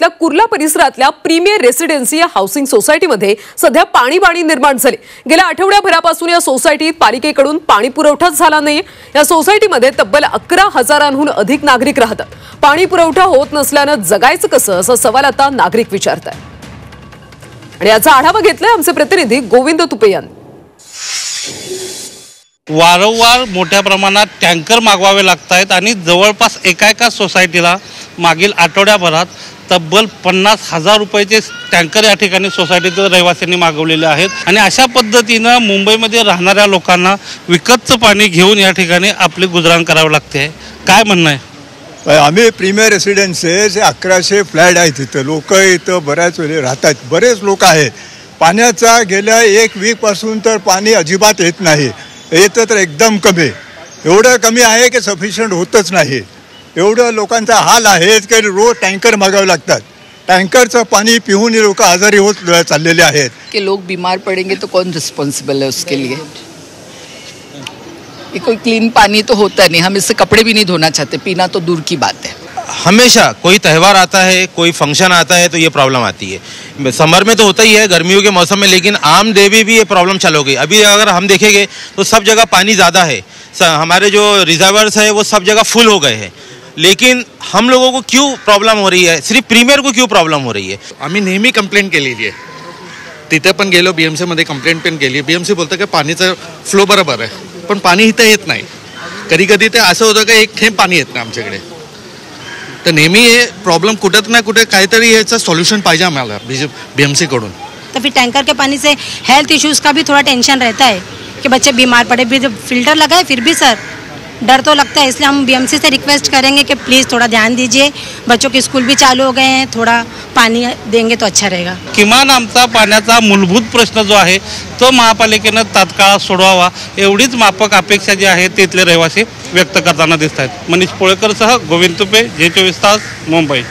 तालुक्यातल्या कुर्ला परिसरातल्या premier residency या हाऊसिंग सोसायटीमध्ये सध्या पाणी निर्माण झाले। गेल्या आठवड्याभरापासून या सोसायटीत पालिकेकडून पाणी पुरवठाच झाला नाही। या सोसायटीमध्ये तब्बल 11,000हून अधिक नागरिक राहतात। पाणी पुरवठा होत नसल्याने जगायचं कसं असा सवाल आता नागरिक विचारतात। आणि याचा आढावा घेतलाय आमचे प्रतिनिधी गोविंद तुपे यांनी। वारंवार मोठ्या प्रमाणात टँकर मागवावे लागतात आणि जवळपास एका सोसायटीला मागील आठवड्याभरात तब्बल 50,000 रुपयाचे टँकर या ठिकाणी सोसायटीतील रहिवाशांनी मागवलेले आहेत। आणि अशा पद्धतीने मुंबईमध्ये राहणाऱ्या लोकांना विकतचं पाणी घेऊन या ठिकाणी आपले गुजराण करावे लागते। काय म्हणणं आहे? आम्ही प्रीमियर रेसिडेन्सी 1100 फ्लॅट आहेत, इथं लोक इथं बऱ्याच वेळी राहतात, बरेच लोक आहेत। पाण्याचा गेल्या 1 वीकपासून तर पाणी अजिबात येत नाही, येतं तर एकदम कमी, एवढं कमी आहे की सफिशियंट होतच नाही। एवढं लोकांचा हाल आहे की रोज टँकर मागावे लागतात। टँकरचं पाणी पिऊन लोक आजारी होत चाललेले आहेत। कि लोग बीमार पड़ेंगे तो कौन रिस्पॉन्सिबल है उसके लिए? ये कोई क्लीन पानी तो होता नहीं, हम इससे कपड़े भी नहीं धोना चाहते, पीना तो दूर की बात है। हमेशा कोई त्यौहार आता है, कोई फंक्शन आता है तो ये प्रॉब्लम आती है। समर में तो होता ही है, गर्मियों के मौसम में, लेकिन आम डे भी ये प्रॉब्लम चालू हो गई। अभी अगर हम देखेंगे तो सब जगह पानी ज़्यादा है, हमारे जो रिजर्वर्स है वो सब जगह फुल हो गए हैं, लेकिन हम लोगों को क्यों प्रॉब्लम हो रही है? सिर्फ प्रीमियर को क्यों प्रॉब्लम हो रही है? आम्ही नेहमी कंप्लेंट केलेली आहे, तिथे पण गेलो, BMC मध्ये कंप्लेंट पण केली। BMC बोलतं की पाणीचा फ्लो बरोबर आहे, पण पाणी इथे येत नाही। कधी कधी ते असं होतं की एक थेंब पाणी येत नाही आमच्याकडे। तर नेहमी हे प्रॉब्लम कुठे ना कुठे काहीतरी याचं सॉल्यूशन पाहिजे आम्हाला BMC कडून। तो फिर टैंकर के पानी से हेल्थ इश्यूज़ का भी थोड़ा टेंशन रहता है कि बच्चे बीमार पड़े। भी जब फिल्टर लगाए फिर भी सर डर तो लगता है, इसलिए हम BMC से रिक्वेस्ट करेंगे कि प्लीज़ थोड़ा ध्यान दीजिए। बच्चों के स्कूल भी चालू हो गए हैं, थोड़ा पानी देंगे तो अच्छा रहेगा। किमान आमचा पाण्याचा मूलभूत प्रश्न जो आहे तो महापालिकेने तात्काळ सोडवावा, एवढीच माफक अपेक्षा जी आहे तिथले रहिवासी व्यक्त करताना दिसत आहेत। मनीष पोळेकरसह गोविंद तुपे, J24 तास, मुंबई।